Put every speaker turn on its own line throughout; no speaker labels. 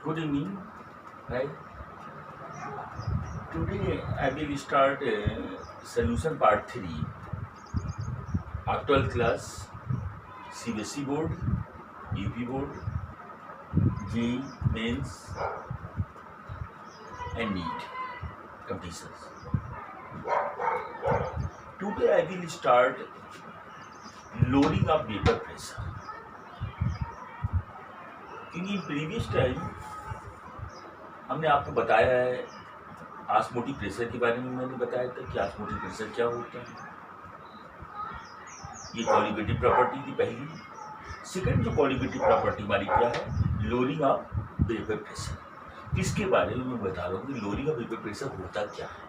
Good evening. Right. Today I will start solution part 3. Actual class, CBSE board, UP board, JEE mains and NEET competitions. Today I will start lowering of vapor pressure. क्योंकि previous time हमने आपको बताया है osmotic pressure के बारे में। मैंने बताया था कि ऑस्मोटिक प्रेशर क्या होता है। ये क्वालिटेटिव प्रॉपर्टी थी पहली। सेकंड जो क्वालिटेटिव प्रॉपर्टी हमारी क्या है, लोअरिंग ऑफ वेपर प्रेशर। इसके बारे में मैं बता रहा हूँ कि लोअरिंग ऑफ वेपर प्रेशर होता क्या है।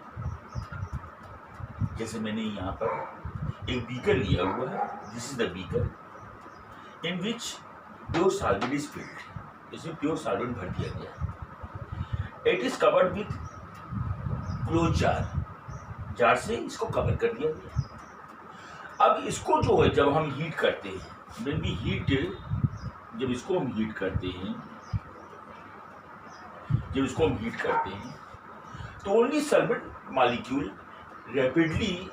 जैसे मैंने यहाँ पर एक बीकर लिया हुआ है, this is the beaker in which pure solvent is filled. इसमें प्योर सॉल्वेंट भर दिया गया है। It is covered with close jar से इसको कवर कर दिया गया। अब इसको जो है जब हम हीट करते हैं, when we heat, जब इसको हम हीट करते हैं तो only solvent molecule rapidly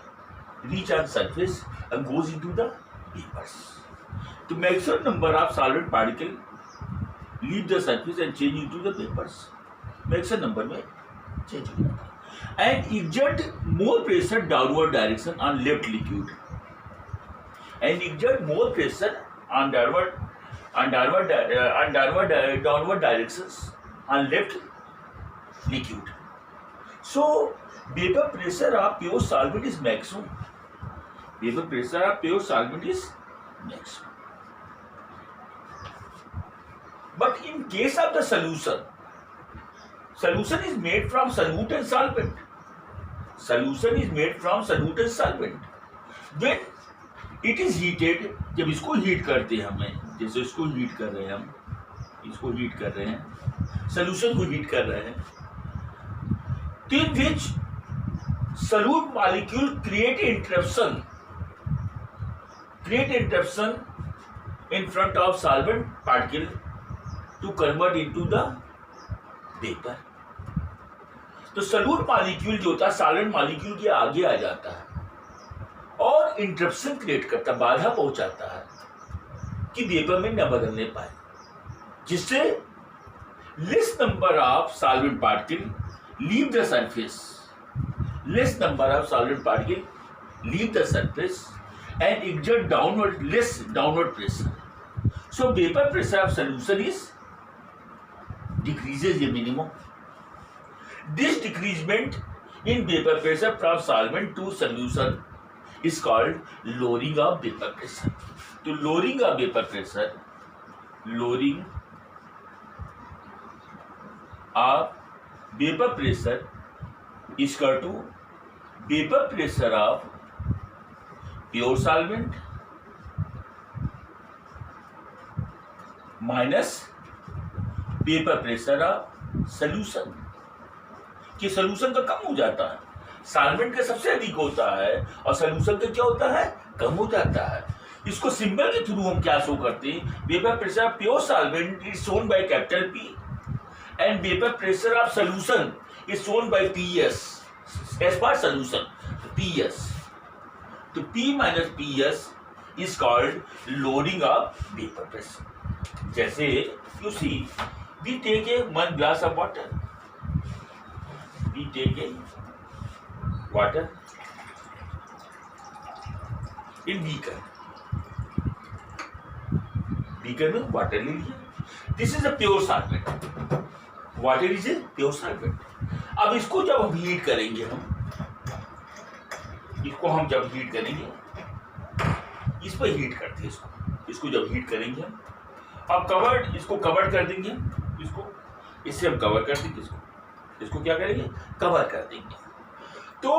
reach on surface and goes into the vapours. तो maximum number of solvent particle leave the surface and change into the vapours. Maximum number में change हो जाता है and exert more pressure downward direction on left liquid and exert more pressure on downward directions on left liquid. So vapor pressure of pure solvent is maximum. Vapor pressure of pure solvent is maximum. But in case of the solution is made from solute and solvent. Solution is made from solute and solvent. When it is heated, जब इसको heat करते हैं हमें, जैसे इसको heat कर रहे हैं हम, इसको हीट कर रहे हैं, सॉल्यूशन को हीट कर रहे हैं, in which solute molecule create interruption in front of solvent particle to convert into the vapour. तो सॉल्यूट मॉलिक्यूल जो होता है सॉल्वेंट मॉलिक्यूल के आगे आ जाता है और इंटरप्शन क्रिएट करता, बाधा पहुंचाता है कि वेपर में न बदलने पाए, जिससे less number of solvent particle leave the surface and exert downward pressure. So vapour pressure of solution is decreases a minimum. This decreasement in vapor pressure from solvent to solution is called lowering of vapor pressure. तो lowering of vapor pressure is equal to vapor pressure of pure solvent minus vapour pressure of solution. कि solution का कम हो जाता है, solvent का सबसे अधिक होता है और सॉल्यूशन का क्या होता है, कम हो जाता है। इसको सिंबल के थ्रू हम क्या शो करते हैं, vapour pressure of pure solvent is shown by capital P and vapour pressure of solution is shown by PS as per solution, PS. तो P minus PS is called lowering of vapour pressure. जैसे you see, we take a 1 glass of water. We take a water in beaker. Beaker में water ले लिया. This is a pure solvent. Water is a pure solvent. अब इसको जब हम heat करेंगे, जब हीट करेंगे, इस पर हीट करते हैं इसको जब हीट करेंगे हम, अब इसको कवर कर देंगे, इससे हम कवर कर देंगे, इसको क्या करेंगे, कवर कर देंगे। तो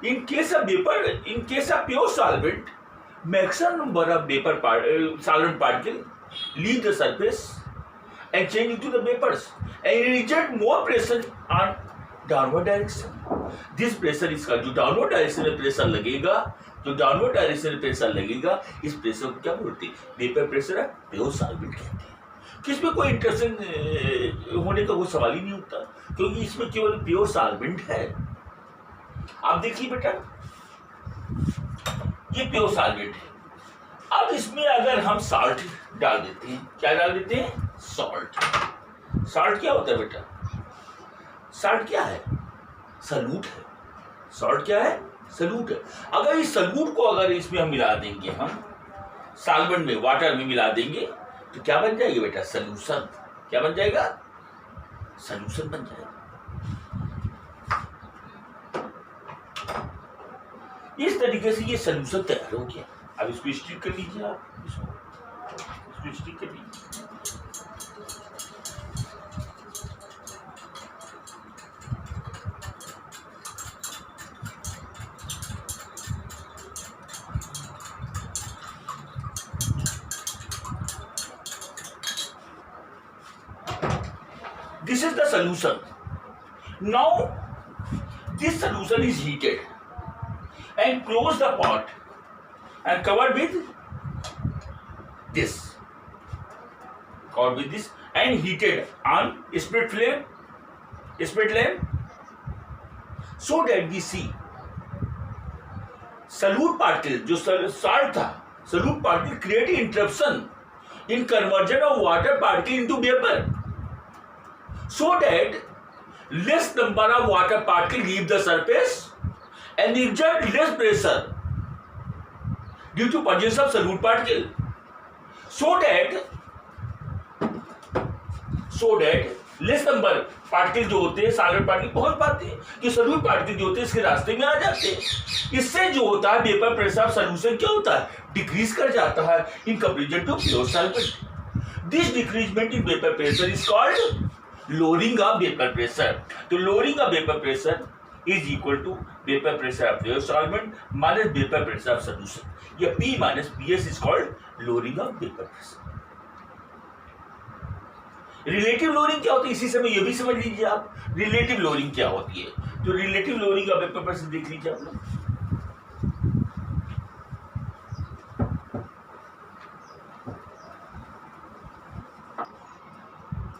in case of pure solvent, maximum number of solvent particle leave the surface and change into the vapours and exert more pressure on downward direction. This pressure इसका जो डाउनवर्ड डायरेक्शन में प्रेशर लगेगा, इस pressure को क्या बोलते हैं, vapour pressure है, प्योर सॉल्वेंट कहते हैं। किसमें कोई इंटरेक्शन होने का कोई सवाल ही नहीं उठता, क्योंकि इसमें केवल प्योर सॉल्वेंट है। आप देखिए बेटा, ये प्योर सॉल्वेंट है। अब इसमें अगर हम सॉल्ट डाल देते हैं, क्या डाल देते हैं? सॉल्ट। सॉल्ट क्या होता है बेटा? सॉल्ट क्या है? सल्यूट है। सॉल्ट क्या है? सल्यूट है। अगर इस सल्यूट को अगर इसमें हम मिला देंगे, हम सॉल्वेंट में, वाटर में मिला देंगे, तो क्या बन जाएगा बेटा? सल्यूशन। क्या बन जाएगा? सल्यूशन बन जाएगा। इस तरीके से ये सल्यूशन तैयार हो गया। अब इसको स्टिक कर लीजिए, आप इसको स्टिक कर लीजिए। This is the solution. Now this solution is heated and close the pot and covered with this. Covered with this and heated on split flame, so that we see solute particle, जो salt था, solute particle create interruption in conversion of water particle into vapor, so that less number of water particle leave the surface and exert less pressure due to presence of solute particle, so that less number particle जो होते हैं, solid particle पहुंच पाते हैं, कि solute particle जो होते हैं इसके रास्ते में आ जाते हैं। इससे जो होता है वेपर प्रेशर ऑफ सॉल्यूशन क्या होता है? डिक्रीज कर जाता है in comparison to pure solvent. This decreasement in vapour pressure is called lowering of vapor pressure. तो lowering of vapor pressure is equal to vapor pressure of pure solvent minus vapor pressure of solution. ये P minus PS is called lowering of vapor pressure. Relative lowering क्या होती है? इसी समय ये भी समझ लीजिए आप, रिलेटिव लोअरिंग क्या होती है। तो relative lowering of vapour pressure देख लीजिए आप लोग।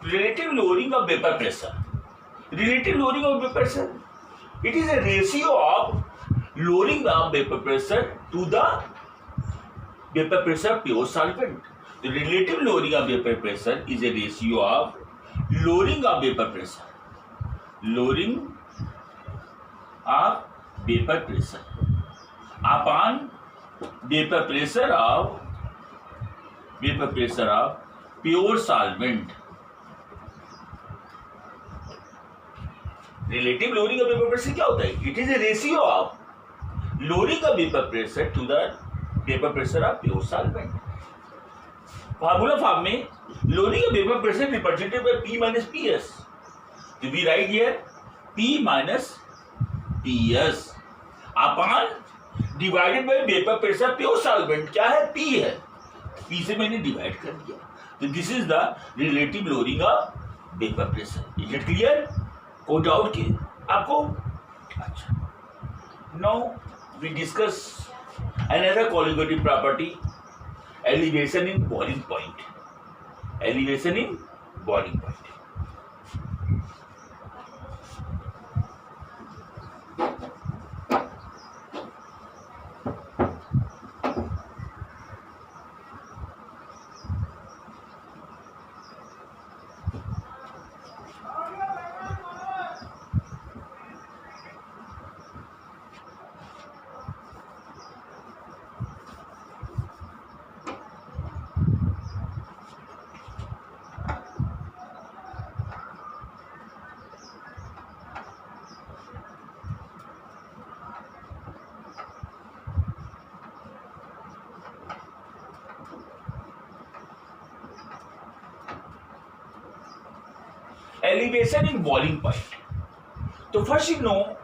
Relative lowering of vapor pressure. Relative lowering of vapor pressure. It is a ratio of lowering of vapor pressure to the vapor pressure of pure solvent. The relative lowering of vapor pressure is a ratio of lowering of vapor pressure. Lowering of vapor pressure upon vapor pressure of pure solvent. Relative lowering of vapour pressure क्या होता है? It is a ratio of lowering of vapour pressure to the vapour pressure of pure solvent. Formula form में lowering of vapour pressure represented by P minus PS. तो we write here P minus PS upon divided by vapour pressure pure solvent. क्या है? P है, P से मैंने divide कर दिया। तो this is the relative lowering of vapour pressure. Is it clear? कोई डाउट की आपको? अच्छा, now we discuss another colligative property, elevation in boiling point. Elevation in boiling point. Elevation in boiling point. So first you know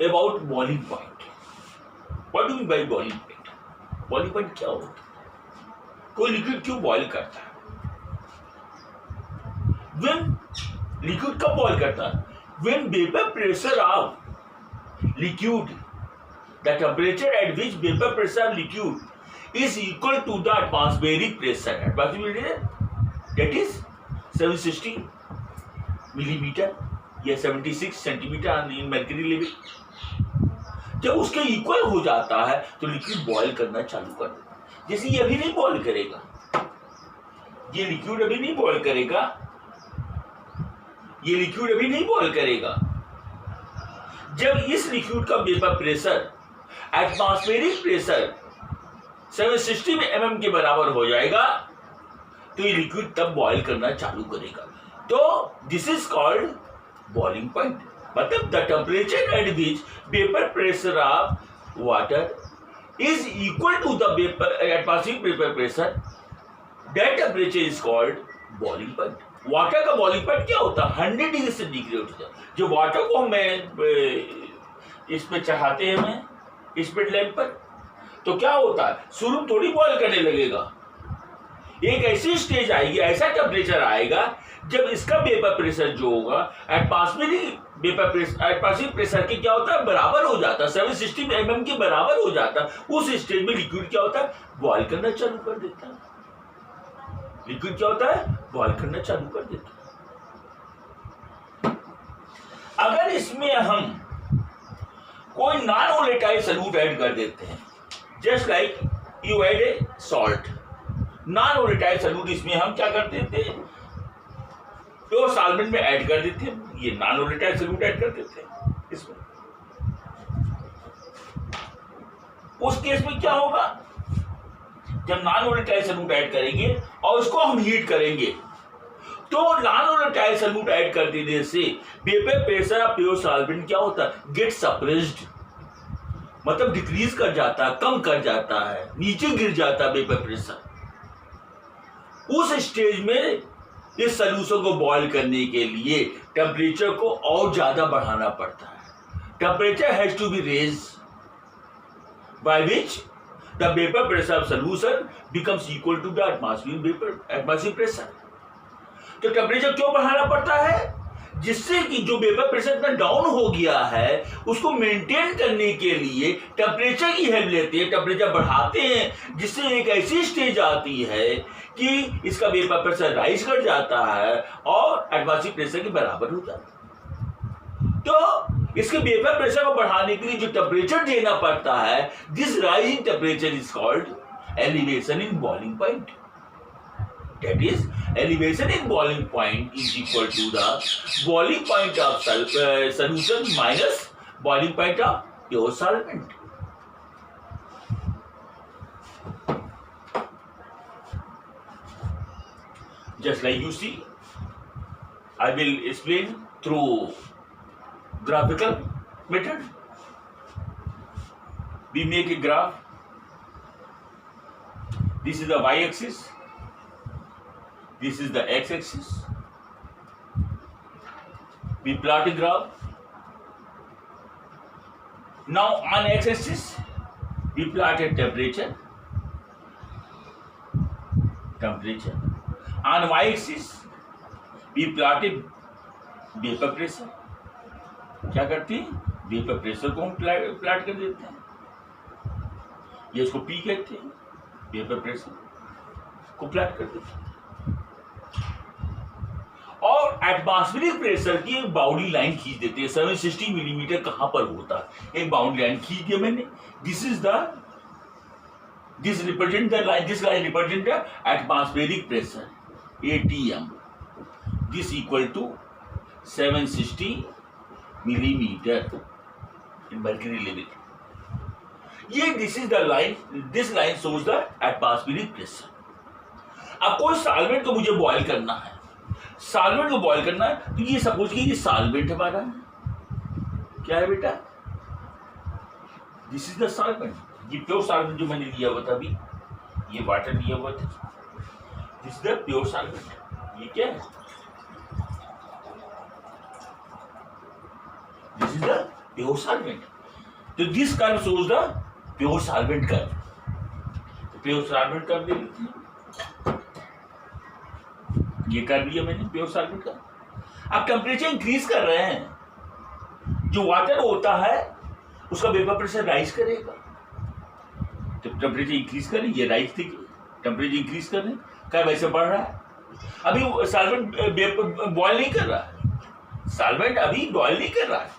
about boiling point. What do you mean by boiling point? Boiling point क्या होता है? कोई liquid क्यों boil करता है? When liquid कब boil करता है? When vapor pressure of liquid, the temperature at which vapor pressure of liquid is equal to the atmospheric pressure. Atmospheric pressure that is 760 millimeter या 76 सेंटीमीटर इन मर्क्यूरी लेवल। जब उसके equal हो जाता है तो लिक्विड बॉयल करना चालू कर देता है। जैसे ये अभी नहीं बॉयल करेगा, ये लिक्विड अभी नहीं बॉयल करेगा, ये लिक्विड अभी नहीं बॉयल करेगा। जब इस लिक्विड का vapour pressure atmospheric pressure 760 mm के बराबर हो जाएगा तो ये लिक्विड तब बॉयल करना चालू करेगा। तो this is called boiling point. मतलब the temperature at which vapour pressure of water is equal to the vapour atmospheric vapour pressure, that temperature is called boiling point. Water का बॉइलिंग पॉइंट क्या होता है? 100 degree centigrade होता है। जो water को हमें इस पे चढ़ाते हैं हमें स्पिरिट लैंप पर, तो क्या होता है? शुरू में थोड़ी बॉयल करने लगेगा, एक ऐसी स्टेज आएगी, ऐसा टेम्परेचर आएगा जब इसका वेपर प्रेशर जो होगा atmospheric vapour pressure atmospheric pressure के क्या होता है? बराबर हो जाता है, 760 mm के बराबर हो जाता है। उस स्टेज में लिक्विड क्या होता है? बॉयल करना चालू कर देता है। लिक्विड क्या होता है? बॉयल करना चालू कर देता है। अगर इसमें हम कोई नॉन वोलेटाइल सॉल्यूट ऐड कर देते हैं, just like you add a salt, non volatile solute इसमें हम क्या कर देते हैं? प्योर सॉल्वेंट में ऐड कर देते हैं, ये नॉन वोलेटाइल सॉल्यूट ऐड कर देते हैं इसमें। उस केस में क्या होगा? जब नॉन वोलेटाइल सॉल्यूट ऐड करेंगे और उसको हम हीट करेंगे तो नॉन वोलेटाइल सॉल्यूट ऐड कर देने से vapour pressure of pure solvent क्या होता है? गेट सप्रेस्ड, मतलब डिक्रीज कर जाता है, कम कर जाता है, नीचे गिर जाता है वेपर प्रेशर। उस स्टेज में इस सॉल्यूशन को बॉयल करने के लिए टेम्परेचर को और ज्यादा बढ़ाना पड़ता है। Temperature has to be raise by which the vapor pressure of solution becomes equal to the atmospheric pressure। तो टेम्परेचर क्यों बढ़ाना पड़ता है? जिससे कि जो वेपर प्रेशर इतना डाउन हो गया है उसको मेंटेन करने के लिए टेम्परेचर की हेल्प लेते हैं, टेम्परेचर बढ़ाते हैं, जिससे एक ऐसी स्टेज आती है कि इसका वेपर प्रेशर राइज कर जाता है और एटमॉस्फेरिक प्रेशर के बराबर हो जाता है। तो इसके वेपर प्रेशर को बढ़ाने के लिए जो टेम्परेचर देना पड़ता है, this rising temperature is called elevation in boiling point. That is elevation in boiling point is equal to the boiling point of solution minus boiling point of pure solvent. Just like you see, I will explain through graphical method. We make a graph. This is the y-axis. This is the x-axis. We plot a graph. Now on x-axis, we plot a temperature. On y-axis, we plot a vapor pressure. क्या करते हैं? Vapour pressure को हम plot कर देते हैं, ये इसको पी कहते हैं, वेपर प्रेशर को प्लाट कर देते हैं। और एटमॉस्फेरिक प्रेशर की एक बाउंड्री लाइन खींच देते हैं। 760 मिलीमीटर कहां पर होता है? एक बाउंड्री लाइन खींच दिया मैंने। This represent the line, this line represent the atmospheric pressure ATM। This equal to 760 millimeter in mercury level। ये this is the line, this line shows the atmospheric pressure। अब कोई सॉल्वेंट को मुझे boil करना है, सॉल्वेंट को boil करना है तो ये सपोज कीजिए ये सॉल्वेंट हमारा है। क्या है बेटा? This is the solvent. ये प्योर सॉल्वेंट जो मैंने लिया हुआ था अभी, ये वाटर लिया हुआ था, this is the pure solvent. ये क्या है? This is the pure solvent। तो this curve shows the pure solvent curve। तो pure solvent curve दे लेते हैं, ये कर लिया मैंने प्योर सॉल्वेंट का। अब टेम्परेचर इंक्रीज कर रहे हैं, जो वाटर होता है उसका वेपर प्रेशर राइज करेगा। तो टेम्परेचर इंक्रीज करें, ये राइज देखिए टेम्परेचर इंक्रीज कर रहे हैं, क्या वैसे बढ़ रहा है। अभी सॉल्वेंट बॉयल नहीं कर रहा है, सॉल्वेंट अभी बॉयल नहीं कर रहा है,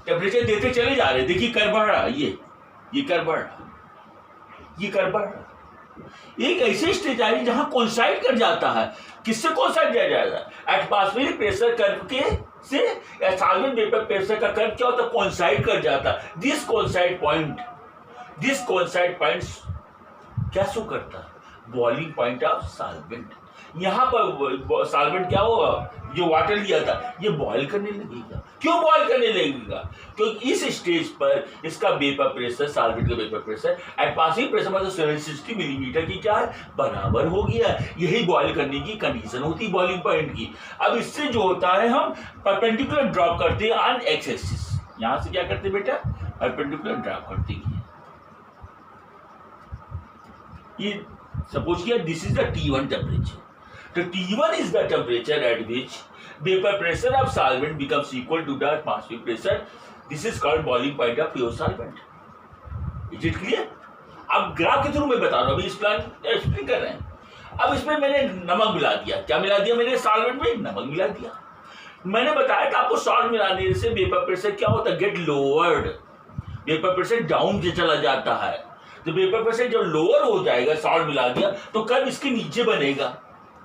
टेम्परेचर देते चले जा रहे हैं, देखिए कर्व बढ़ रहा है, ये कर्व बढ़ रहा है, ये कर्व बढ़ रहा है। एक ऐसे स्टेज आई जहां कोइंसाइड कर जाता है, किससे कोइंसाइड किया जाएगा, एटमॉस्फेरिक प्रेशर कर्व के से सॉल्वेंट वेपर प्रेशर का कर्व क्या होता है, कोइंसाइड कर जाता है। दिस कोइंसाइड पॉइंट क्या शो करता है, बॉइलिंग पॉइंट ऑफ सॉल्वेंट। यहां पर सॉल्वेंट क्या होगा, जो वाटर लिया था ये बॉयल करने लगेगा। क्यों बॉयल करने लगेगा, क्योंकि इस स्टेज पर इसका वेपर प्रेशर, सॉल्वेंट का वेपर प्रेशर एटमॉस्फेरिक प्रेशर मतलब 760 मिलीमीटर की क्या है, बराबर हो गया। यही बॉयल करने की कंडीशन होती है बॉइलिंग पॉइंट की। अब इससे जो होता है हम परपेंडिकुलर ड्रॉप करते हैं ऑन एक्स एक्सिस। यहां से क्या करते बेटा, परपेंडिकुलर ड्रॉप करते हैं। ये सपोज किया this is the T1 temperature, तो T1 is the temperature at which vapor pressure of solvent becomes equal to the atmospheric pressure. This is called boiling point of pure solvent. Is it clear? अब graph के through मैं बता रहा हूं, अभी इस plan explain कर रहे हैं। अब इसमें मैंने नमक मिला दिया, क्या मिला दिया मैंने, सॉल्वेंट में नमक मिला दिया। मैंने बताया कि आपको सॉल्ट मिलाने से वेपर प्रेशर क्या होता है, get lowered, vapour pressure down से चला जाता है। तो वेपर प्रेशर जब लोअर हो जाएगा, सॉल्ट मिला दिया, तो कर्व इसके नीचे बनेगा।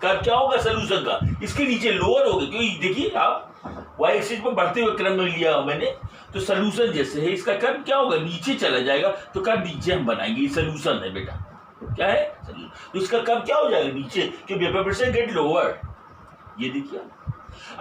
कर्व क्या होगा सोल्यूशन का, इसके नीचे लोअर होगा, क्योंकि देखिए आप वाई एक्सिस पर बढ़ते हुए क्रम में लिया मैंने, तो सोल्यूशन जैसे है इसका कर्व क्या होगा, नीचे चला जाएगा, तो कर्व नीचे हम बनाएंगे। ये सोल्यूशन है बेटा, क्या है, तो इसका कर्व क्या हो जाएगा नीचे, कि वेपर प्रेशर गेट लोअर। ये देखिए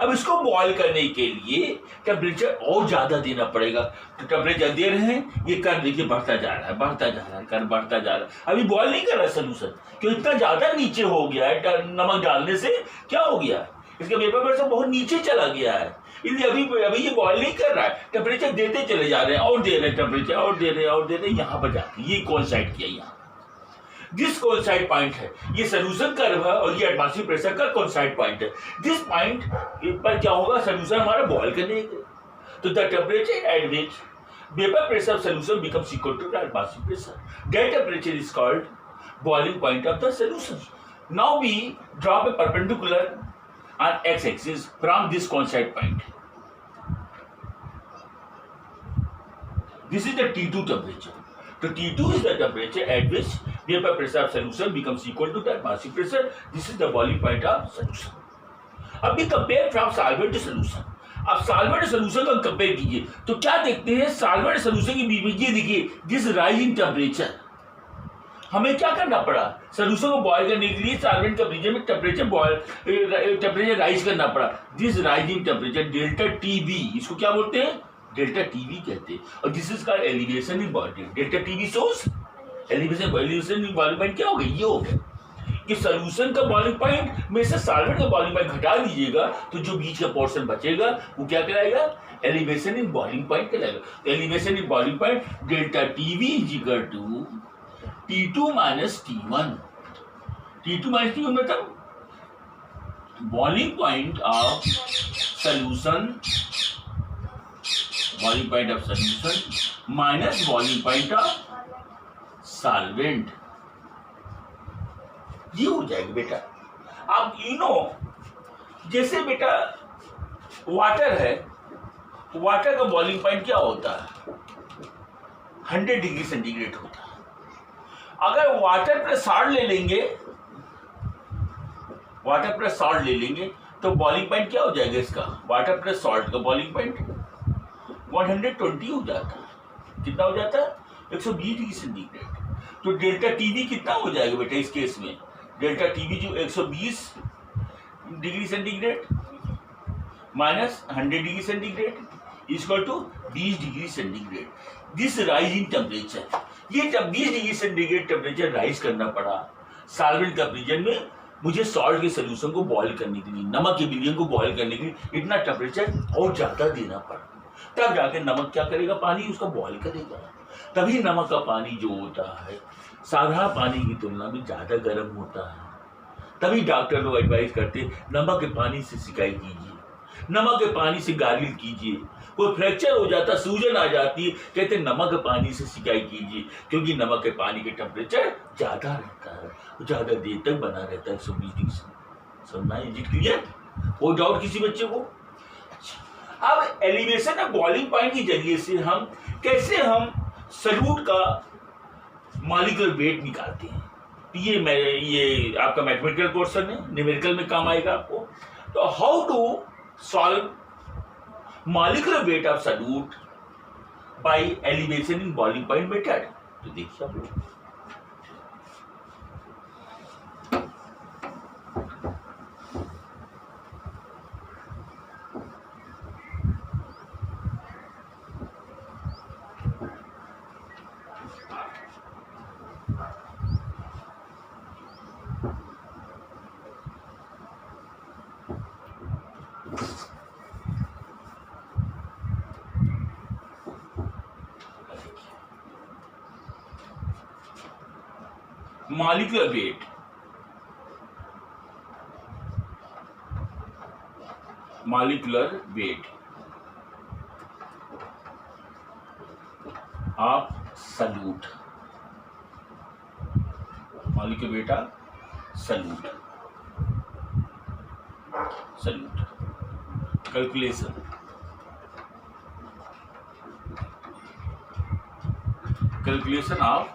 अब इसको बॉयल करने के लिए टेम्परेचर और ज्यादा देना पड़ेगा। तो टेम्परेचर दे रहे हैं, ये कर्व देखिए बढ़ता जा रहा है, बढ़ता जा रहा है, कर्व बढ़ता जा रहा है। अभी बॉयल नहीं कर रहा है सोल्यूशन, क्यों, इतना ज्यादा नीचे हो गया है, नमक डालने से क्या हो गया है, इसका वेपर प्रेशर बहुत नीचे चला गया है, इसलिए अभी ये बॉयल नहीं कर रहा है, टेम्परेचर देते चले जा रहे हैं, और दे रहे हैं टेम्परेचर, और दे रहे हैं, यहाँ पर जाके ये कोइंसाइड किया, यहाँ दिस कोइंसाइड पॉइंट है, ये सोल्यूशन कर्व है और ये एटमॉस्फेरिक प्रेशर का कोइंसाइड पॉइंट है। दिस पॉइंट पर क्या होगा, सोल्यूशन हमारा बॉयल करने के, तो the temperature at which vapour pressure of solution becomes equal to the atmospheric pressure, that temperature is called boiling point of the solution. Now we drop a perpendicular on x axis from this coincide point. This is the T2 temperature. So T2 is the temperature at which vapor pressure of solution becomes equal to the atmospheric pressure. This is the boiling point of solution. अब भी compare from solvent to solution. अब solvent solution को compare कीजिए तो क्या देखते हैं, solvent solution के बीच में ये देखिए दिस राइजिंग टेम्परेचर। हमें क्या करना पड़ा, सोल्यूशन को बॉयल करने के लिए सॉल्वेंट के रीजन में टेम्परेचर राइज करना पड़ा। This rising temperature delta TV, इसको क्या बोलते हैं, डेल्टा टीवी कहते हैं। और this is called elevation in body. Delta TV source elevation in boiling point क्या हो गया, ये हो गया कि सोल्यूशन का बॉइलिंग पॉइंट में से सॉल्वेंट का बॉइलिंग पॉइंट घटा दीजिएगा तो जो बीच का पोर्शन बचेगा वो क्या कहलाएगा, एलिवेशन इन बॉइलिंग पॉइंट कहलाएगा। तो elevation in boiling point delta TV is equal to T2 minus T1। T2 minus T1 मतलब boiling point of solution, boiling point of solution minus boiling point of solvent, ये हो जाएगा बेटा। अब you know जैसे बेटा वाटर है, water का बॉइलिंग पॉइंट क्या होता है, 100 डिग्री सेंटीग्रेड होता है। अगर वाटर प्लस सॉल्ट ले लेंगे, वाटर प्लस सॉल्ट ले लेंगे तो बॉइलिंग पॉइंट क्या हो जाएगा इसका, वाटर प्लस सॉल्ट का बॉइलिंग पॉइंट 120 हो जाता है। कितना हो जाता है, 120 डिग्री सेंटीग्रेड। तो डेल्टा टीवी कितना हो जाएगा बेटा इस केस में, डेल्टा टीवी जो 120 degree centigrade minus 100 degree centigrade equal to 20 degree centigrade. This rising temperature, ये जब 20 डिग्री सेंटीग्रेड टेम्परेचर राइज करना पड़ा सॉल्वेंट का रीजन में, मुझे सॉल्ट के सोल्यूशन को बॉयल करने के लिए, नमक के विलियन को बॉयल करने के लिए इतना टेम्परेचर और ज्यादा देना पड़ा। तब जाके नमक क्या करेगा, पानी उसका बॉयल करेगा। तभी नमक का पानी जो होता है साधारण पानी की तुलना में ज्यादा गर्म होता है। तभी डॉक्टर लोग एडवाइस करते हैं नमक के पानी से सिकाई कीजिए। नमक के पानी से गार्गिल कीजिए। कोई फ्रैक्चर हो जाता, सूजन आ जाती, कहते नमक के पानी से सिकाई कीजिए, क्योंकि नमक के पानी के टेम्परेचर ज्यादा रहता है, ज्यादा देर तक बना रहता है 120 डिग्री से। समझना, इज इट क्लियर? कोई डाउट किसी बच्चे को? अच्छा, अब एलिवेशन ऑफ बॉइलिंग पॉइंट के जरिए से हम कैसे सल्यूट का मॉलिक्यूलर वेट निकालते हैं। ये आपका मैथमेटिकल क्वेश्चन है, न्यूमेरिकल में काम आएगा आपको। तो how to solve molecular weight of solute by elevation in boiling point method. तो देखिए आप लोग, molecular weight of solute, molecular weight of solute calculation of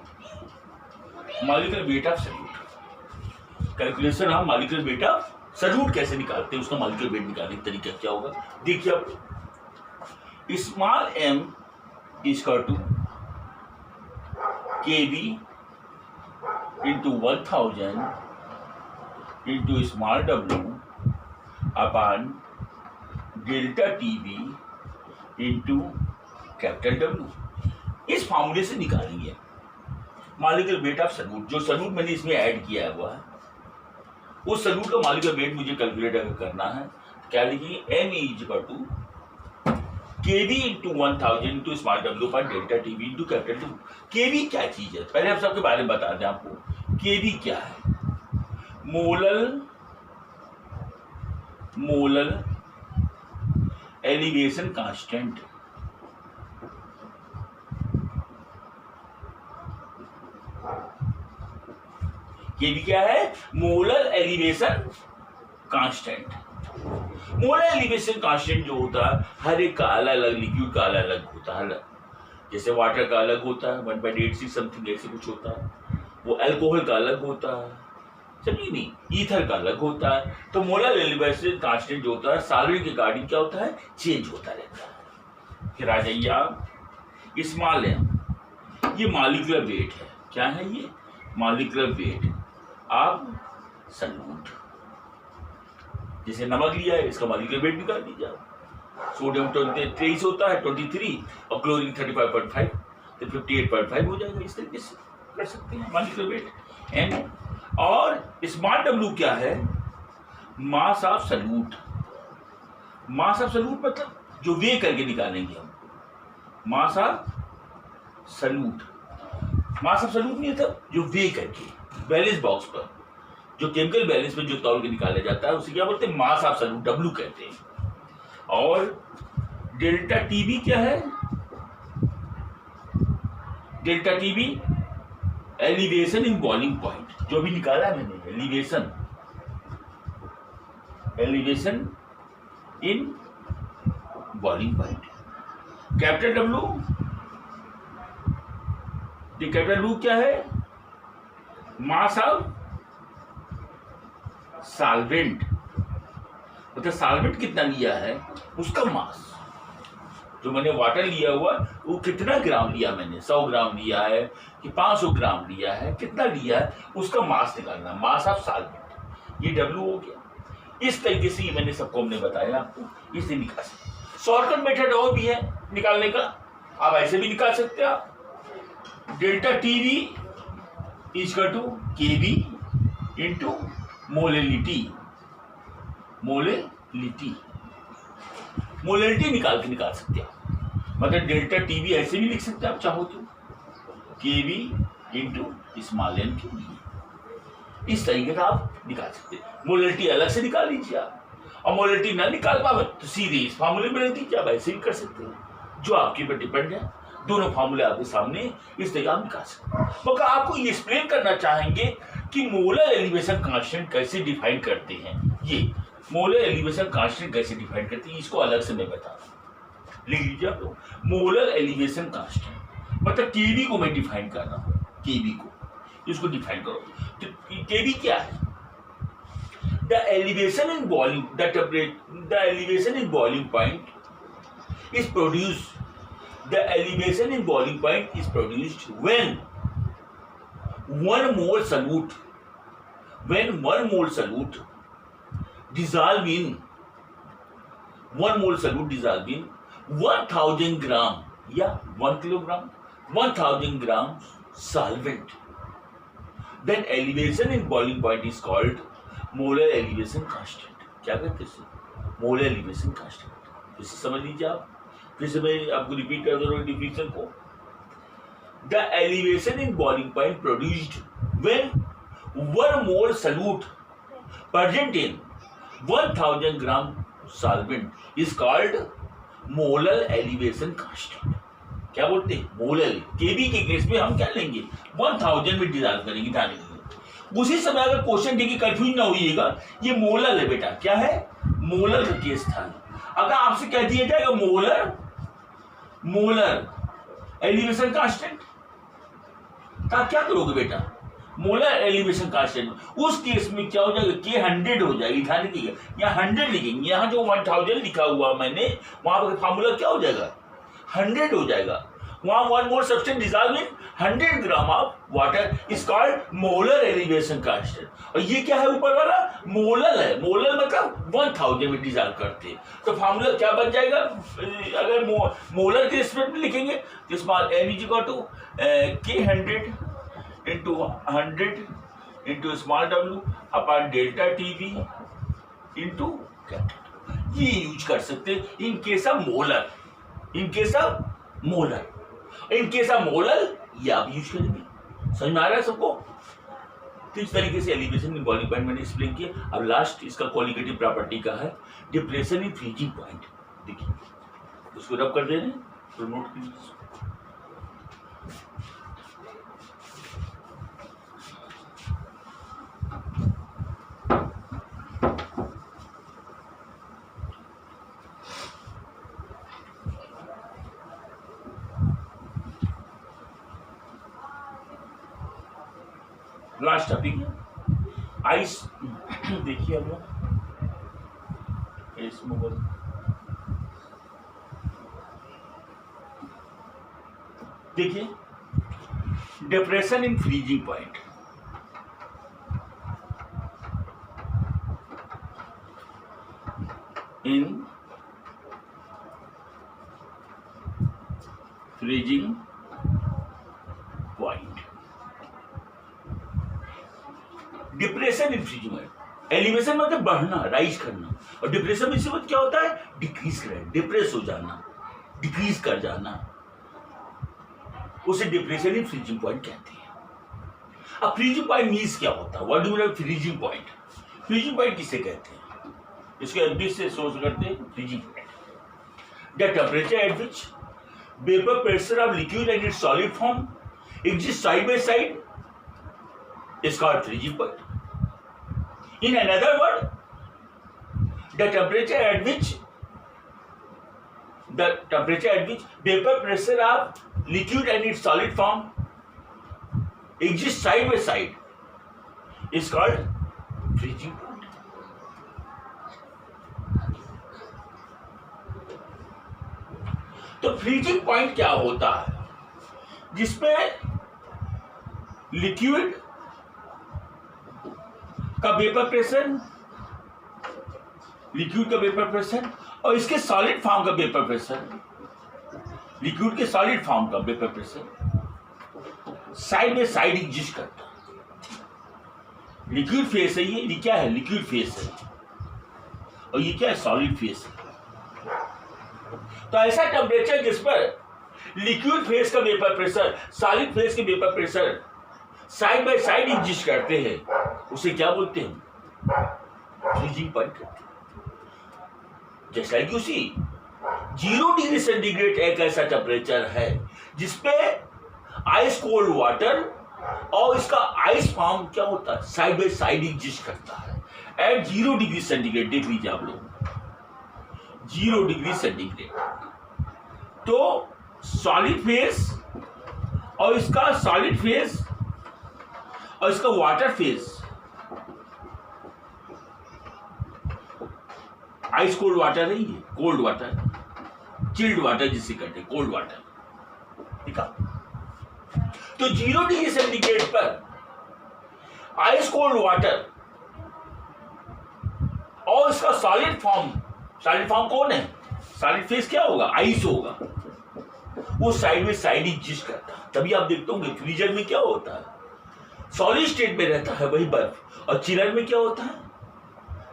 molecular weight of solute. Calculation of molecular weight of solute कैसे निकालते हैं, उसका molecular weight निकालने का तरीका क्या होगा? देखिए आप, small m equal to kb into 1000 into small w upon delta TB into capital W। इस फॉर्मूले से निकालेंगे मॉलिक्यूलर वेट ऑफ सल्यूट। जो सल्यूट मैंने इसमें ऐड किया हुआ है, उस सल्यूट का मॉलिक्यूलर वेट मुझे कैलकुलेट करना है। क्या लिखिए? m is equal to kb into 1000 into small w पर delta TB into capital W। kb क्या चीज है, पहले हम सबके बारे में बता दें आपको। kb क्या है? Molar elevation constant. kb क्या है? Molar elevation constant. Molar elevation constant जो होता है, हर एक का अलग अलग, लिक्विड का अलग अलग होता है। जैसे वाटर का अलग होता है 1/86 समथिंग ऐसे कुछ होता है, वो अल्कोहल का अलग होता है, समझिए नहीं, ईथर का अलग होता है। तो मोलर एलिवेशन कांस्टेंट जो होता है सॉल्वेंट के अकॉर्डिंग क्या होता है, चेंज होता रहता है। फिर आ जाइए आप, स्मॉल m, ये मॉलिक्यूलर वेट है। क्या है ये? मॉलिक्यूलर वेट आप सल्यूट। जैसे नमक लिया है, इसका मॉलिक्यूलर वेट निकाल दीजिए आप। सोडियम 23 होता है 23 और क्लोरीन 35.5, तो 58.5 हो जाएगा। इस तरीके से कर सकते हैं मॉलिक्यूलर वेट n। और स्मॉल w क्या है? Mass of solute. Mass of solute मतलब जो वे करके निकालेंगे हम, mass of solute. Mass of solute नहीं था, जो वे करके बैलेंस बॉक्स पर जो केमिकल बैलेंस में जो तौल के निकाला जाता है उसे क्या बोलते हैं? मास ऑफ सल्यूट, W कहते हैं। और डेल्टा टीबी क्या है? Delta TB elevation in boiling point, जो भी निकाला है मैंने, elevation in boiling point. Capital W क्या है? मास ऑफ सॉल्वेंट, मतलब सॉल्वेंट कितना लिया है उसका मास। जो मैंने वाटर लिया हुआ वो कितना ग्राम लिया मैंने, 100 ग्राम लिया है कि 500 ग्राम लिया है, कितना लिया है उसका मास निकालना, मास ऑफ सॉल्वेंट। ये W हो गया। इस तरीके से ये मैंने सबको हमने बताया आपको, इसे निकाल सकते। शॉर्टकट मेथड और भी है निकालने का, आप ऐसे भी निकाल सकते हैं। आप delta TV equal to KB into molality निकाल सकते हैं। मतलब डेल्टा टीवी ऐसे भी लिख सकते हैं आप चाहो तो, केबी इंटू स्मॉल एन के लिए, इस तरीके का आप निकाल सकते हैं। मोलेलिटी अलग से निकाल लीजिए आप, और मोलरिटी ना निकाल पावे तो सीधे इस फार्मूले में रहती क्या वैसे भी कर सकते हैं, जो आपके ऊपर डिपेंड है। दोनों फार्मूले आपके सामने इस तरह आप निकाल सकते हैं। मगर आपको ये एक्सप्लेन करना चाहेंगे कि मोलर एलिवेशन कांस्टेंट कैसे डिफाइन करते हैं। ये मोलर एलिवेशन कांस्टेंट कैसे डिफाइन करते हैं इसको अलग से मैं बता रहा हूँ, लिख लीजिए आप लोग। मोलर एलिवेशन कांस्टेंट मतलब केबी को मैं डिफाइन कर रहा हूँ, केबी को, इसको डिफाइन करो। तो केबी क्या है? The elevation in boiling, the elevation in boiling point is produced. The elevation in boiling point is produced when one mole solute dissolve in 1000 gram या 1 kilogram 1000 grams solvent. Then elevation in boiling point is called molar elevation constant. क्या कहते हैं? Molar elevation constant. इसे समझ लीजिए आप, फिर से मैं आपको रिपीट कर दे रहा हूँ डिफिनेशन को। The elevation in boiling point produced when 1 mole solute present in 1000 gram solvent is called molar elevation constant. क्या बोलते हैं? मोलर। केबी के केस में हम क्या लेंगे? 1000 में डिजॉल्व करेंगे डालेंगे। उसी समय अगर क्वेश्चन देखिए कंफ्यूज ना होइएगा, ये मोलर है बेटा। क्या है? मोलर का केस था। अगर आपसे कह दिया जाएगा मोलर एलिवेशन कांस्टेंट तो आप क्या करोगे बेटा? मोलर एलिवेशन कांस्टेंट उस केस में क्या हो जाएगा? के 100 हो जाएगी। ध्यान दीजिएगा, यहाँ 100 लिखेंगे, यहाँ जो 1000 लिखा हुआ मैंने वहां पर फॉर्मूला क्या हो जाएगा? 100 हो जाएगा। वहां 1 mole substance dissolve in 100 gram of water is called molar elevation constant. और ये क्या है ऊपर वाला? मोलर है। मोलर मतलब 1000 में डिसॉल्व करते हैं। तो फार्मूला क्या बन जाएगा? अगर मोलर के रिस्पेक्ट में लिखेंगे तो small m is equal to k 100 into 100 into स्मॉल w upon delta TV into capital. ये यूज कर सकते हैं in case of molar, in case of molar ये आप यूज करेंगे। समझ में आ रहा है सबको? तो इस तरीके से एलिवेशन इन बॉइलिंग पॉइंट मैंने एक्सप्लेन किया। अब लास्ट इसका क्वालिटेटिव प्रॉपर्टी का है डिप्रेशन इन फ्रीजिंग पॉइंट। देखिए उसको रब कर दे रहे हैं तो नोट कीजिए। लास्ट टॉपिक है आइस। देखिए हम लोग देखिए depression in freezing point. In freezing point, depression in freezing point. Elevation मतलब बढ़ना, राइज करना, और डिप्रेशन में इससे क्या होता है? डिक्रीज कर, डिप्रेस हो जाना, डिक्रीज कर जाना, उसे डिप्रेशन इन फ्रीजिंग पॉइंट कहते हैं। अब फ्रीजिंग पॉइंट मीन्स क्या होता है? What do mean freezing point? Freezing point किसे कहते हैं? इसके एमपी से सोच करते हैं freezing point. The temperature at which vapour pressure of liquid and it's solid form exist side by side is called freezing point. In another word, the temperature at which vapor pressure of liquid and its solid form exist side by side is called freezing point. तो freezing point क्या होता है? जिसमें liquid का vapour pressure, liquid का vapour pressure और इसके solid form का वेपर प्रेशर, लिक्विड के सॉलिड फॉर्म का vapour pressure side by side exist करता है। लिक्विड फेस है, ये क्या है? लिक्विड फेस है, और ये क्या है? सॉलिड फेस है। तो ऐसा टेम्परेचर जिस पर लिक्विड फेस का वेपर प्रेशर, सॉलिड फेस के vapour pressure side by side exist करते हैं, उसे क्या बोलते हैं? फ्रीजिंग पॉइंट कहते हैं। जैसा कि उसी 0 डिग्री सेंटीग्रेड एक ऐसा टेम्परेचर है जिसपे आइस कोल्ड वाटर और इसका आइस फॉर्म क्या होता है, साइड बाई साइड एग्जिस्ट करता है एट 0 डिग्री सेंटीग्रेड। देख लीजिए आप लोग 0 डिग्री सेंटीग्रेड। तो सॉलिड फेस और इसका सॉलिड फेस और इसका water face, ice cold water है, ये कोल्ड वाटर, चिल्ड वाटर जिसे कहते हैं, कोल्ड वाटर, ठीक है। तो 0 डिग्री सेंटीग्रेड पर आइस कोल्ड वाटर और इसका सॉलिड फॉर्म कौन है, सॉलिड फेस क्या होगा, आइस होगा, वो साइड में साइड एग्जिस्ट करता है। तभी आप देखते होंगे फ्रीजर में क्या होता है, सॉलिड स्टेट में रहता है वही बर्फ, और चिलर में क्या होता है,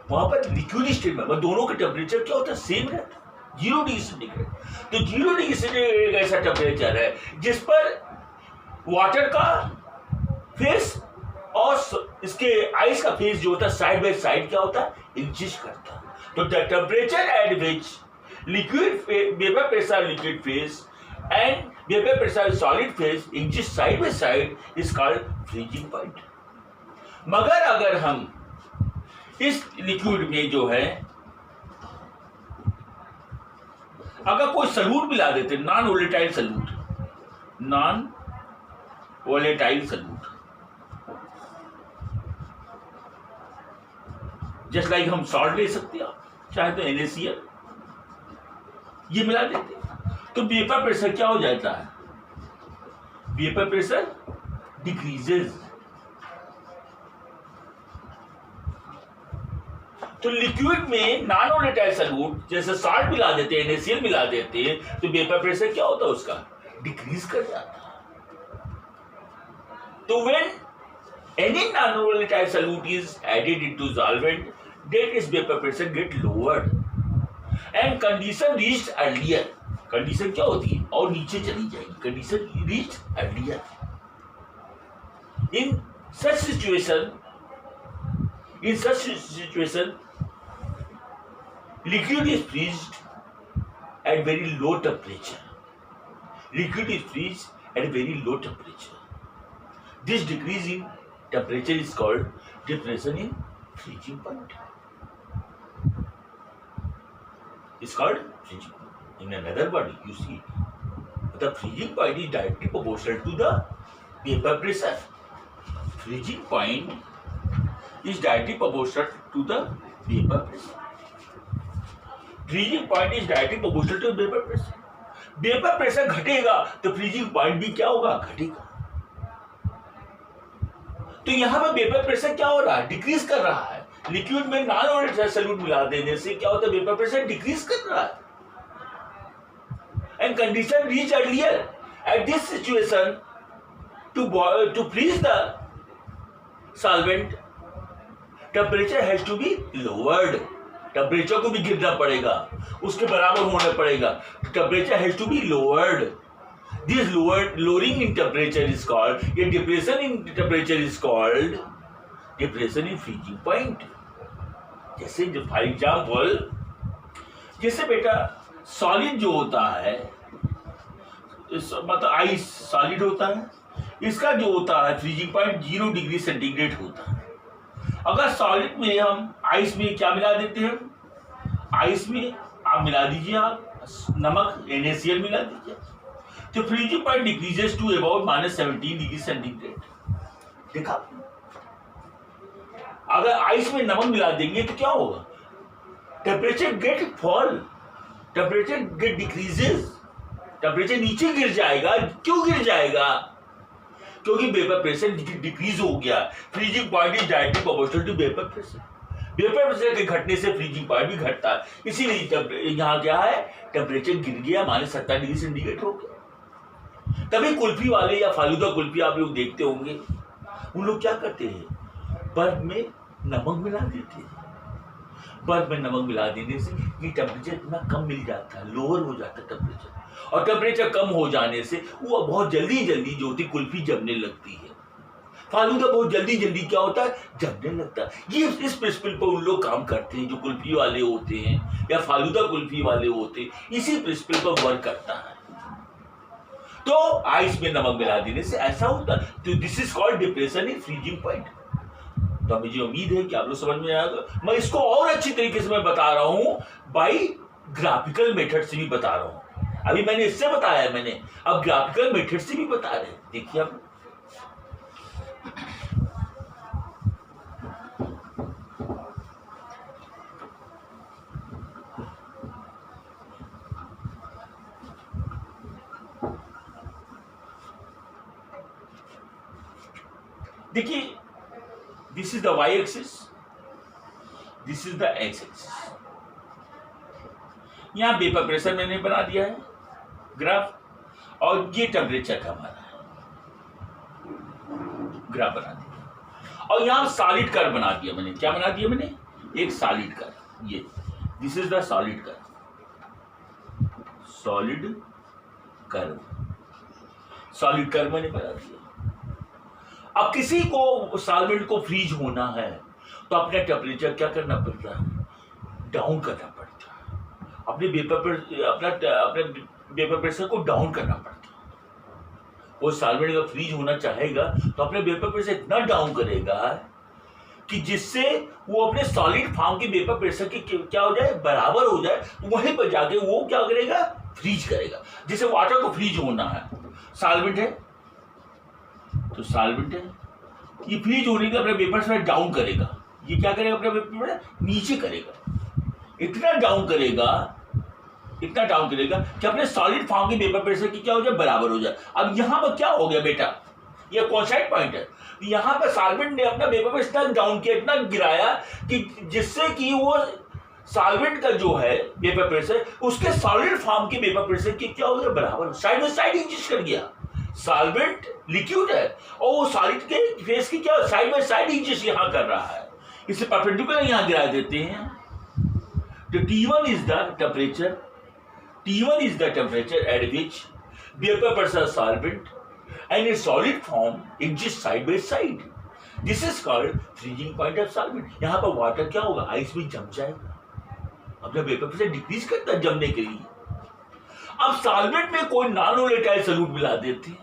वहां पर लिक्विड स्टेट में, दोनों का टेम्परेचर क्या होता है, सेम रहता है 0 डिग्री सेंटीग्रेड। तो 0 डिग्री सेंटीग्रेड ऐसा टेम्परेचर है जिस पर वाटर का फेस और इसके आइस का फेस जो होता है साइड बाय साइड क्या होता है, एग्जिस्ट करता है। तो the temperature at which liquid vapour pressure liquid phase and vapour pressure solid phase exist side by side is called freezing point. मगर अगर हम इस लिक्विड में जो है अगर कोई सल्यूट मिला देते, non volatile solute, non volatile solute, just like हम सॉल्ट ले सकते हैं, चाहे तो NaCl, ये मिला देते तो वेपर प्रेशर क्या हो जाता है, वेपर प्रेशर डिक्रीजेस। तो लिक्विड में नॉन वोलेटाइल सॉल्यूट जैसे सॉल्ट मिला देते हैं, NaCl मिला देते हैं, तो वेपर प्रेशर क्या होता है उसका, डिक्रीज कर जाता है। तो when any non-volatile solute is added into solvent, then its vapor pressure get lowered and condition reached earlier, condition क्या होती है और नीचे चली जाएगी, condition reached earlier। In such situation liquid is freezed at very low temperature, liquid is freezed at a very low temperature. This decrease in temperature is called depression in freezing point. It's called freezing point. In another word, you see, the freezing point is directly proportional to the vapor pressure. Freezing point is directly proportional to the vapor pressure. Freezing point is directly proportional to vapor pressure. Vapor pressure घटेगा तो freezing point भी क्या होगा, घटेगा। तो यहां पर vapour pressure क्या हो रहा है, डिक्रीज कर रहा है। लिक्विड में नॉन वोलेटाइल सॉल्यूट मिला देने से क्या होता है, वेपर प्रेशर डिक्रीज कर रहा है। And condition reach earlier at this situation to freeze the solvent temperature has to be lowered, temperature को भी गिरना पड़ेगा, उसके बराबर होना पड़ेगा। Temperature has to be lowered. This lowering in temperature is called, a depression in temperature is called depression in freezing point. जैसे for example, जैसे बेटा सॉलिड जो होता है, मतलब आइस सॉलिड होता है, इसका जो होता है फ्रीजिंग पॉइंट 0 डिग्री सेंटीग्रेड होता है। अगर सॉलिड में हम आइस में क्या मिला देते हैं, आइस में आप मिला दीजिए, आप नमक NaCl मिला दीजिए, तो freezing point decreases to about -17 degree centigrade. देखा, अगर आइस में नमक मिला देंगे तो क्या होगा, temperature get fall, temperature get decreases, temperature नीचे गिर जाएगा। क्यों गिर जाएगा, क्योंकि वेपर प्रेशर डिक्रीज हो गया। Freezing point is directly proportional to vapour pressure. Vapour pressure के घटने से फ्रीजिंग पॉइंट भी घटता है, इसीलिए यहाँ क्या है, टेम्परेचर गिर गया, -17 डिग्री सेंटीग्रेड हो गया। तभी कुल्फी वाले या फालूदा कुल्फी आप लोग देखते होंगे, उन लोग क्या करते हैं, बर्फ में नमक मिला देते हैं। बर्फ में नमक मिला देने से ये टेम्परेचर इतना कम मिल जाता है, लोअर हो जाता है टेम्परेचर, और टेम्परेचर कम हो जाने से वो बहुत जल्दी जो होती कुल्फी जमने लगती है। फालूदा बहुत जल्दी जल्दी क्या होता है, जमने लगता है। ये इस प्रिंसिपल पर उन लोग काम करते हैं जो कुल्फी वाले होते हैं या फालूदा कुल्फी वाले होते हैं, इसी प्रिंसिपल पर वर्क करता है। तो आइस में नमक मिला देने से ऐसा होता है। तो this is called depression in freezing point. तो मुझे उम्मीद है कि आप लोग समझ में आएगा। मैं इसको और अच्छी तरीके से मैं बता रहा हूं, बाई ग्राफिकल मेथड से भी बता रहा हूं। अभी मैंने इससे बताया, मैंने अब ग्राफिकल मेथड से भी बता रहे हैं। देखिए आप देखिए, this is the Y axis, this is the X axis. यहां वेपर प्रेशर मैंने बना दिया है ग्राफ, और ये टेम्परेचर का हमारा ग्राफ बना दिया, और यहां सॉलिड कर्व बना दिया मैंने। क्या बना दिया मैंने? एक सॉलिड कर्व। ये this is the solid curve, solid curve, solid curve मैंने बना दिया। अब किसी को सॉल्वेंट को फ्रीज होना है तो अपना टेम्परेचर क्या करना पड़ता है? डाउन करना पड़ता है। अपने वेपर प्रेशर को डाउन करना पड़ता है। वो सॉल्वेंट अगर फ्रीज होना चाहेगा तो अपने वेपर प्रेशर इतना डाउन करेगा कि जिससे वो अपने सॉलिड फॉर्म के वेपर प्रेशर के क्या हो जाए, बराबर हो जाए। तो वहीं पर जाके वो क्या करेगा? फ्रीज करेगा। जैसे वाटर को फ्रीज होना है, सॉल्वेंट है तो सॉल्वेंट है, ये फ्रीज होने के अपने वेपर प्रेशर डाउन करेगा। ये क्या करेगा? अपने वेपर प्रेशर नीचे करेगा, इतना डाउन करेगा, इतना डाउन करेगा कि अपने सॉलिड फॉर्म के वेपर प्रेशर की क्या हो जाए, बराबर हो जाए। अब यहां पर क्या हो गया बेटा, ये कॉन्स्टेंट पॉइंट है। यहां पर सॉल्वेंट ने अपना वेपर प्रेशर डाउन किया, इतना गिराया कि जिससे कि वो सॉल्वेंट का जो है वेपर प्रेशर उसके सॉलिड फॉर्म के वेपर प्रेशर की क्या हो गया, बराबर, साइड बाय साइड एडजस्ट कर गया। सॉल्वेंट लिक्विड है और वो सॉलिड के फेस की क्या साइड बाय साइड एडजस्ट यहां कर रहा है, इसे परपेंडिकुलर यहां गिरा देते हैं। तो T1 is the temperature, T1 is the temperature at which vapor pressure solvent and its solid form exist side by side. This is called freezing point of solvent. यहाँ पर वाटर क्या होगा, आइस में जम जाएगा, अपना वेपर प्रेशर डिक्रीज करता है जमने के लिए। अब सॉल्वेंट में कोई नॉन वोलेटाइल सॉल्यूट मिला देते हैं,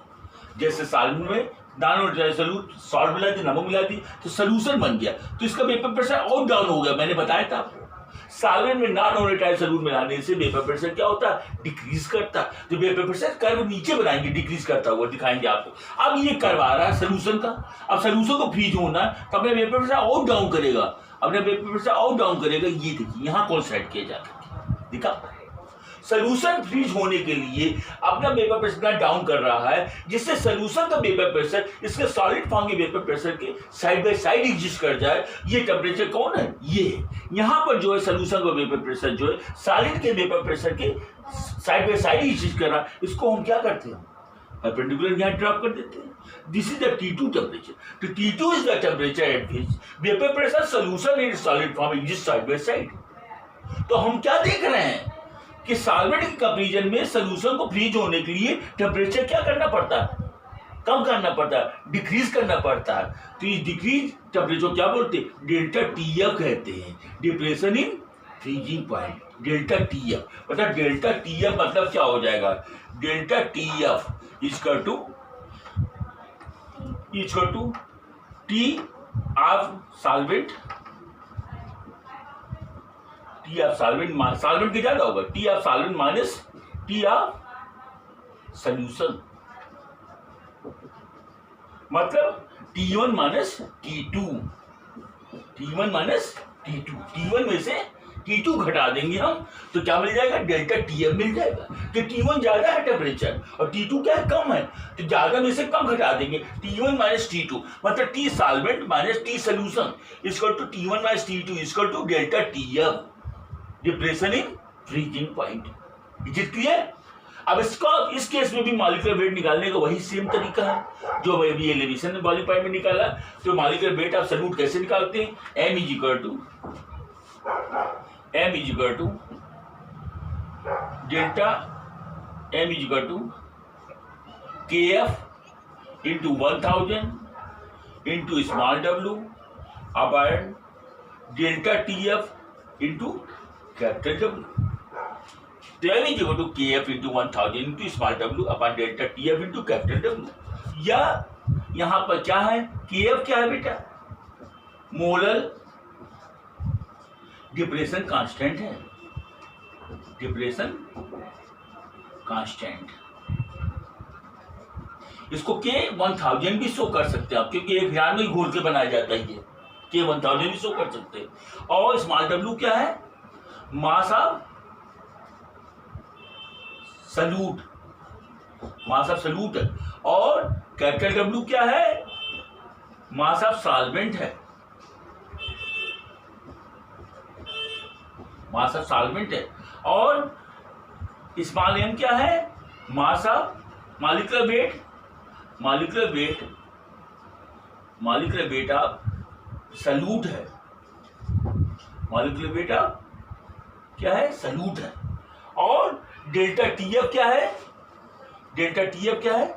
जैसे सॉल्वेंट में नॉन वोलेटाइल सॉल्यूट सॉल्ट मिला दी, नमक मिला दी तो सोल्यूशन बन गया, तो इसका वेपर प्रेशर और डाउन हो गया। मैंने बताया था आपको, सॉल्वेंट में नॉन वोलेटाइल सॉल्यूट मिलाने से वेपर प्रेशर क्या होता है, डिक्रीज करता है। तो वेपर प्रेशर कर्व नीचे बनाएंगे, डिक्रीज करता हुआ दिखाएंगे आपको। अब ये कर्व आ रहा है सोल्यूशन का, अब सोल्यूशन को फ्रीज होना है तो अपने वेपर प्रेशर और डाउन करेगा, अपने वेपर प्रेशर और डाउन करेगा। ये देखिए यहाँ कॉन्स्टेंट किया जाता है, दिखा। सोल्यूशन फ्रीज होने के लिए अपना वेपर प्रेशर डाउन कर रहा है, जिससे सोल्यूशन का वेपर प्रेशर इसके सॉलिड फॉर्म के वेपर प्रेशर के साइड बाय साइड एग्जिस्ट कर जाए। ये टेम्परेचर कौन है, ये यहाँ पर जो है सोल्यूशन का वेपर प्रेशर जो है सॉलिड के वेपर प्रेशर के साइड बाय साइड एग्जिस्ट कर रहा है। इसको हम क्या करते हैं, परपेंडिकुलर यहाँ ड्रॉप कर देते हैं। This is the T2 temperature. तो T2 is the temperature at which vapour pressure solution in solid form exist side by side. तो हम क्या देख रहे हैं कि सॉल्वेंट के कंपैरिजन में सॉल्यूशन को फ्रीज होने के लिए टेम्परेचर क्या करना पड़ता है, कम करना पड़ता है, डिक्रीज करना पड़ता है। तो इस डिक्रीज टेम्परेचर क्या बोलते हैं, डेल्टा TF कहते हैं, depression in freezing point, delta TF। मतलब डेल्टा TF मतलब क्या हो जाएगा, delta TF equal to T of solvent, T of solvent, solvent की ज्यादा होगा, T of solvent minus T of solution, मतलब T1 minus T2, T1 minus T2, T1 में से T2 घटा देंगे हम तो क्या मिल जाएगा, डेल्टा TF मिल जाएगा। तो T1 ज्यादा है टेम्परेचर और T2 क्या है, कम है, तो ज्यादा में से कम घटा देंगे, T1 माइनस T2 मतलब T solvent minus T solution equal to T1 minus T2 equal to delta TF, depression in freezing point. Is it clear? अब इसका इस केस में भी मॉलिक्यूलर वेट निकालने का वही सेम तरीका है जो अभी एलिवेशन ने बॉइलिंग पॉइंट में निकाला। तो मॉलिक्यूलर वेट ऑफ सॉल्यूट कैसे निकालते हैं, m is equal to delta m is equal to KF into 1000 into small w upon delta TF into capital W. तो यानी कि तो KF into 1000 into small w upon delta TF into capital W. या यहाँ पर क्या है, KF क्या है बेटा, मोलर डिप्रेशन कांस्टेंट है, डिप्रेशन कांस्टेंट। इसको K1000 भी शो कर सकते हैं आप, क्योंकि एक ध्यान में घोल के बनाया जाता है, ये K1000 भी शो कर सकते हैं। और स्मॉल w क्या है, mass of solute, mass of solute है। और कैपिटल W क्या है, मास ऑफ सॉल्वेंट है, मास ऑफ सॉल्वेंट है। और स्मॉल m क्या है, mass of molecular wait, molecular weight, molecular weight of salute है, मॉलिक्यूलर वेट ऑफ क्या है, सल्यूट है। और डेल्टा TF क्या है, डेल्टा TF क्या है,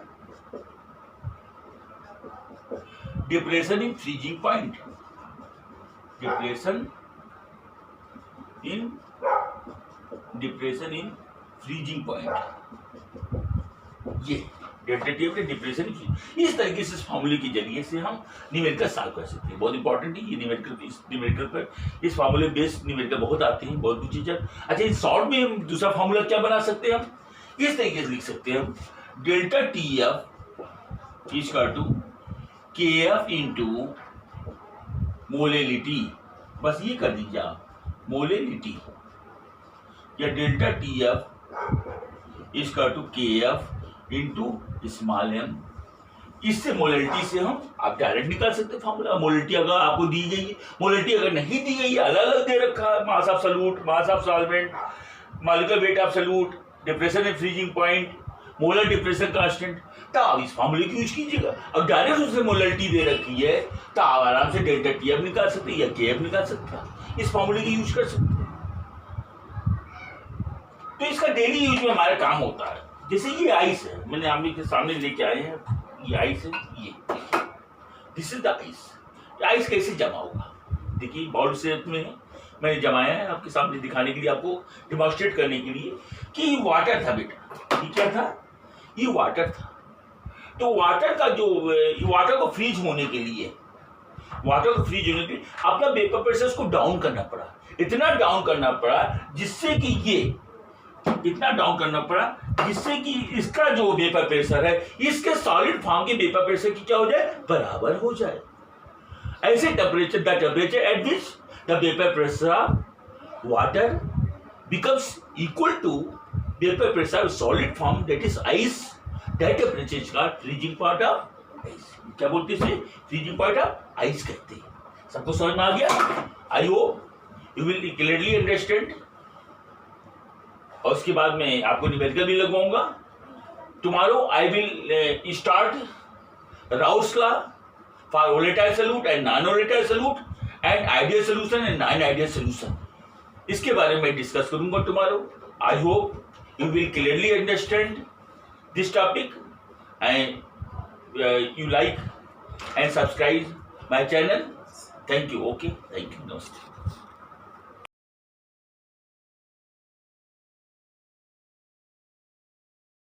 depression in freezing point, depression in freezing point, ये डेल्टा TF के डिप्रेशन इन। इस तरीके से इस फॉर्मूले के जरिए से हम न्यूमेरिकल सॉल्व कर सकते हैं। बहुत इंपॉर्टेंट है ये न्यूमेरिकल, इस न्यूमेरिकल पर, इस फॉर्मूले बेस्ड न्यूमेरिकल बहुत आते हैं, बहुत कुछ चीजें। अच्छा, इन शॉर्ट में हम दूसरा फॉर्मूला क्या बना सकते हैं, हम इस तरीके से लिख सकते हैं, हम delta TF equal to KF into molality, बस ये कर दीजिए आप, मोलेलिटी, या delta TF equal to KF into small m। इससे मोलेलिटी से हम आप डायरेक्ट निकाल सकते हैं फॉर्मूला। मोलेलिटी अगर आपको दी गई है, मोलेलिटी अगर नहीं दी गई है, अलग अलग दे रखा है, mass of solute, mass of solvent, molecular weight of salute, depression in freezing point, molar depression constant, तो आप इस फॉर्मूले की यूज कीजिएगा। अब डायरेक्ट उससे मोलेलिटी दे रखी है तो आप आराम से डेल्टा TF निकाल सकते हैं या KF निकाल सकते हैं, इस फॉर्मूले की यूज कर सकते हैं। तो इसका डेली यूज में हमारा काम होता है। जैसे ये आइस है, मैंने आपके सामने लेके आए हैं, ये आइस है, ये this is the ice. Ice कैसे जमा होगा, देखिए बाउल शेप में मैंने जमाया है आपके सामने दिखाने के लिए, आपको डिमॉन्स्ट्रेट करने के लिए कि ये वाटर था बेटा। ये क्या था, ये वाटर था। तो वाटर का जो, वाटर को फ्रीज होने के लिए, वाटर को फ्रीज होने के लिए अपना वेपर प्रेशर को डाउन करना पड़ा, इतना डाउन करना पड़ा जिससे कि ये, इतना डाउन करना पड़ा जिससे कि इसका जो वेपर प्रेशर है इसके सॉलिड फॉर्म के वेपर प्रेशर की क्या हो जाए, बराबर हो जाए। ऐसे temperature, the temperature at which the vapour pressure of water becomes equal to vapor pressure of solid form, that is ice, that temperature is called freezing point of ice। क्या बोलते हैं, फ्रीजिंग पॉइंट ऑफ आइस कहते हैं। सबको समझ में आ गया? I hope you will clearly understand. और उसके बाद में आपको न्यूमेरिकल भी लगवाऊंगा। Tomorrow I will start Raoult's law for volatile solute and non volatile solute and ideal solution and non ideal solution, इसके बारे में डिस्कस करूंगा tomorrow. I hope you will clearly understand this topic and you like and subscribe my channel. Thank you. Okay, thank you, नमस्ते।